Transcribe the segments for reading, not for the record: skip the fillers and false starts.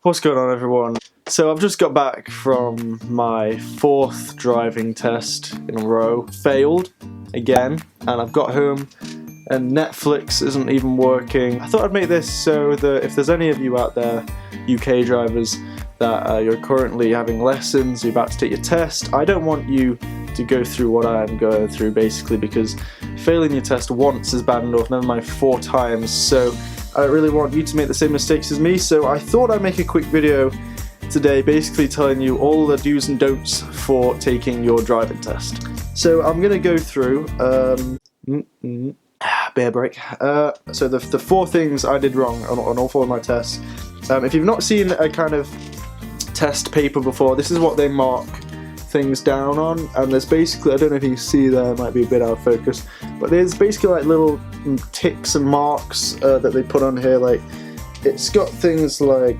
What's going on, everyone? So I've just got back from my 4th driving test in a row. Failed again, and I've got home and Netflix isn't even working. I thought I'd make this so that if there's any of you out there, UK drivers, that you're currently having lessons, you're about to take your test, I don't want you to go through what I am going through, basically, because failing your test once is bad enough, never mind 4 times. So I really want you to make the same mistakes as me, so I thought I'd make a quick video today basically telling you all the do's and don'ts for taking your driving test. So I'm going to go through, bear break, so the 4 things I did wrong on all 4 of my tests. If you've not seen a kind of test paper before, this is what they mark things down on, and there's basically, I don't know if you can see there, it might be a bit out of focus, but there's basically like little ticks and marks that they put on here. Like, it's got things like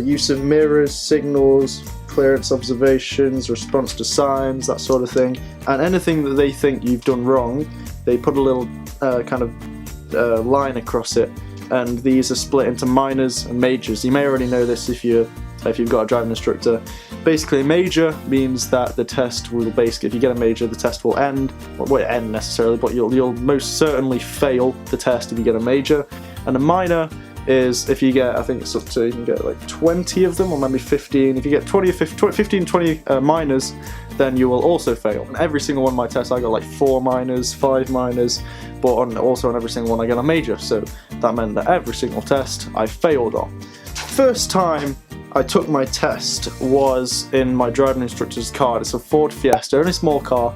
use of mirrors, signals, clearance observations, response to signs, that sort of thing, and anything that they think you've done wrong, they put a little kind of line across it, and these are split into minors and majors. You may already know this if you've got a driving instructor. Basically, a major means that the test will basically, if you get a major, the test will end. Well, it won't end necessarily, but you'll most certainly fail the test if you get a major. And a minor is if you get, I think it's up to, you can get like 20 of them, or maybe 15. If you get 20 minors, then you will also fail. On every single one of my tests, I got like 4 minors, 5 minors, but also on every single one I got a major. So that meant that every single test I failed on. First time I took my test was in my driving instructor's car. It's a Ford Fiesta, only a small car,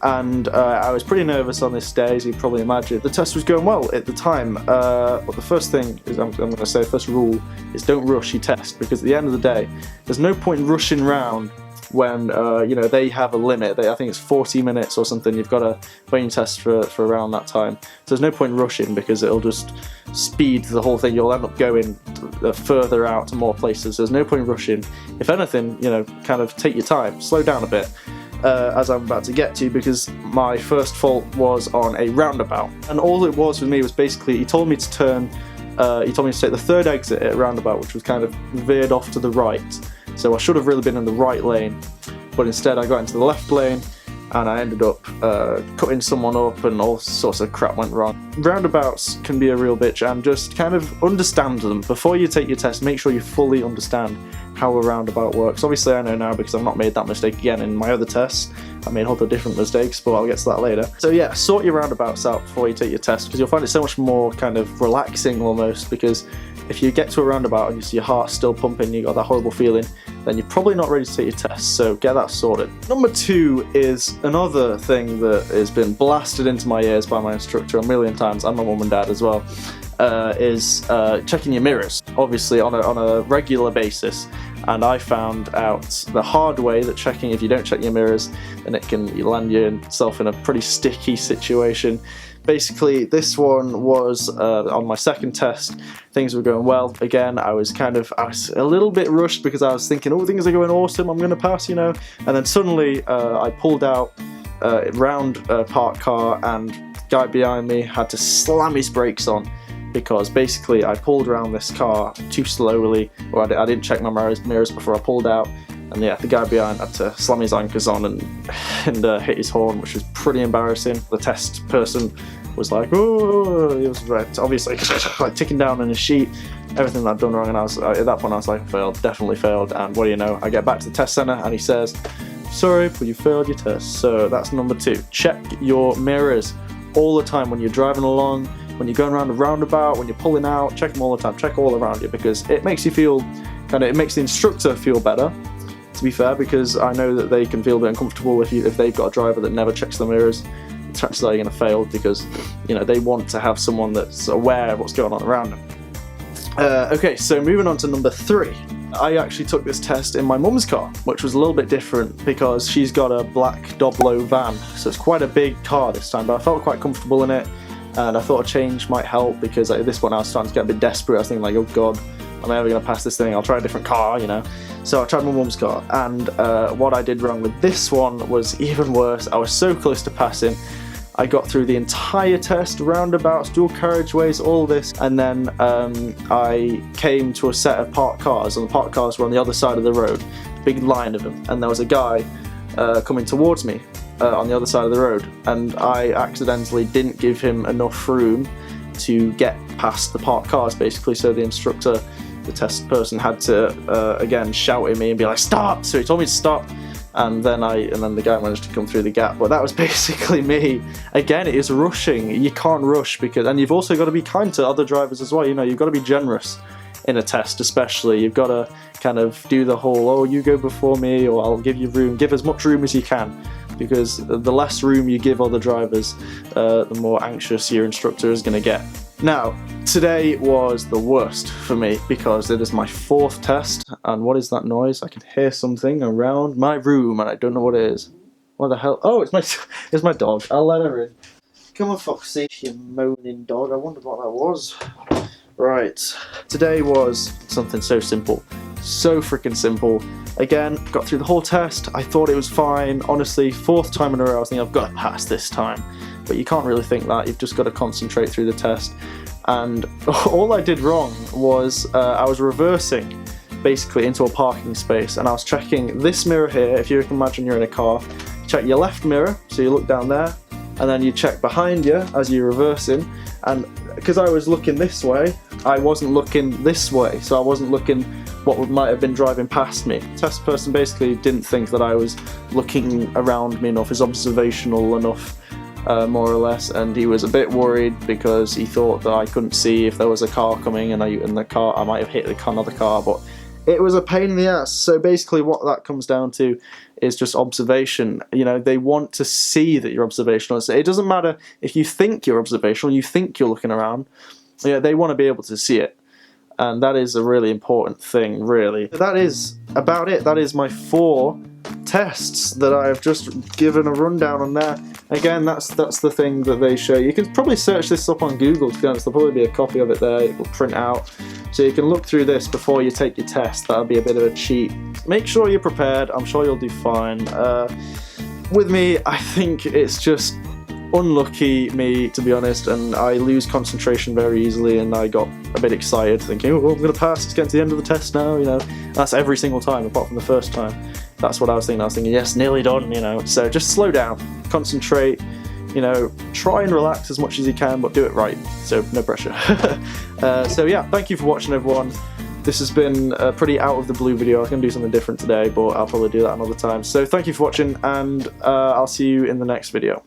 and I was pretty nervous on this day, as you probably imagine. The test was going well at the time, but the first thing is, I'm going to say, first rule is don't rush your test, because at the end of the day, there's no point in rushing round when they have a limit. I think it's 40 minutes or something. You've got to wait your test for around that time. So there's no point in rushing, because it'll just speed the whole thing. You'll end up going further out to more places. There's no point in rushing. If anything, kind of take your time, slow down a bit, as I'm about to get to, because my first fault was on a roundabout, and all it was with me was basically he told me to turn. He told me to take the 3rd exit at roundabout, which was kind of veered off to the right. So I should have really been in the right lane, but instead I got into the left lane, and I ended up cutting someone up, and all sorts of crap went wrong. Roundabouts can be a real bitch, and just kind of understand them. Before you take your test, make sure you fully understand how a roundabout works. Obviously I know now, because I've not made that mistake again in my other tests. I made other different mistakes, but I'll get to that later. So yeah, sort your roundabouts out before you take your test, because you'll find it so much more kind of relaxing almost, because if you get to a roundabout and you see your heart still pumping, you got that horrible feeling, then you're probably not ready to take your test, so get that sorted. Number 2 is another thing that has been blasted into my ears by my instructor a million times, and my mum and dad as well, is checking your mirrors, obviously on a regular basis. And I found out the hard way that if you don't check your mirrors, then it can land yourself in a pretty sticky situation. Basically, this one was on my 2nd test. Things were going well. Again, I was a little bit rushed, because I was thinking, oh, things are going awesome, I'm going to pass, And then suddenly I pulled out round a parked car, and the guy behind me had to slam his brakes on, because basically I pulled around this car too slowly, or I didn't check my mirrors before I pulled out, and yeah, the guy behind had to slam his anchors on and hit his horn, which was pretty embarrassing. The test person was like, oh, he was obviously like ticking down on his sheet, everything that I'd done wrong, and at that point I was like, I failed, definitely failed. And what do you know, I get back to the test centre and he says, sorry, but you failed your test. So that's number 2. Check your mirrors all the time when you're driving along, when you're going around a roundabout, when you're pulling out, check them all the time, check all around you, because it makes you feel it makes the instructor feel better, to be fair, because I know that they can feel a bit uncomfortable if they've got a driver that never checks the mirrors. Chances are you're going to fail, because they want to have someone that's aware of what's going on around them. Okay, so moving on to number 3. I actually took this test in my mum's car, which was a little bit different, because she's got a black Doblo van, so it's quite a big car this time, but I felt quite comfortable in it, and I thought a change might help, because at this point I was starting to get a bit desperate. I was thinking like, oh god, I'm never going to pass this thing, I'll try a different car, So I tried my mum's car, and what I did wrong with this one was even worse. I was so close to passing. I got through the entire test, roundabouts, dual carriageways, all this, and then I came to a set of parked cars, and the parked cars were on the other side of the road, big line of them, and there was a guy coming towards me on the other side of the road, and I accidentally didn't give him enough room to get past the parked cars, basically, so the instructor, the test person, had to again shout at me and be like, stop! So he told me to stop, and then the guy managed to come through the gap. But that was basically me. Again, it is rushing. You can't rush, and you've also got to be kind to other drivers as well. You know, you've got to be generous in a test, especially. You've got to kind of do the whole, oh, you go before me, or I'll give you room. Give as much room as you can, because the less room you give other drivers, the more anxious your instructor is going to get. Now, today was the worst for me because it is my 4th test, and what is that noise? I can hear something around my room and I don't know what it is. What the hell? Oh, it's my dog. I'll let her in. Come on, Foxy, you moaning dog. I wondered what that was. Right, today was something so simple. So freaking simple. Again, got through the whole test. I thought it was fine. Honestly, 4th time in a row I was thinking I've got to pass this time. But you can't really think that. You've just got to concentrate through the test. And all I did wrong was I was reversing basically into a parking space, and I was checking this mirror here. If you can imagine you're in a car, check your left mirror, so you look down there, and then you check behind you as you're reversing. And because I was looking this way, I wasn't looking this way, so I wasn't looking what might have been driving past me. The test person basically didn't think that I was looking around me enough, is observational enough, more or less, and he was a bit worried because he thought that I couldn't see if there was a car coming, and in the car I might have hit another car, but it was a pain in the ass. So basically what that comes down to is just observation. You know, they want to see that you're observational. So it doesn't matter if you think you're observational, you think you're looking around, yeah, they want to be able to see it. And that is a really important thing, really. That is about it. That is my 4 tests that I've just given a rundown on there. Again, that's the thing that they show. You can probably search this up on Google, to be honest. There'll probably be a copy of it there. It will print out. So you can look through this before you take your test. That'll be a bit of a cheat. Make sure you're prepared. I'm sure you'll do fine. With me, I think it's just unlucky me, to be honest, and I lose concentration very easily, and I got a bit excited thinking, oh, I'm going to pass, it's getting to the end of the test now, you know. That's every single time apart from the first time. That's what I was thinking, yes, nearly done, you know. So just slow down, concentrate, you know, try and relax as much as you can, but do it right, so no pressure. So yeah, thank you for watching, everyone. This has been a pretty out of the blue video. I was going to do something different today, but I'll probably do that another time. So thank you for watching, and I'll see you in the next video.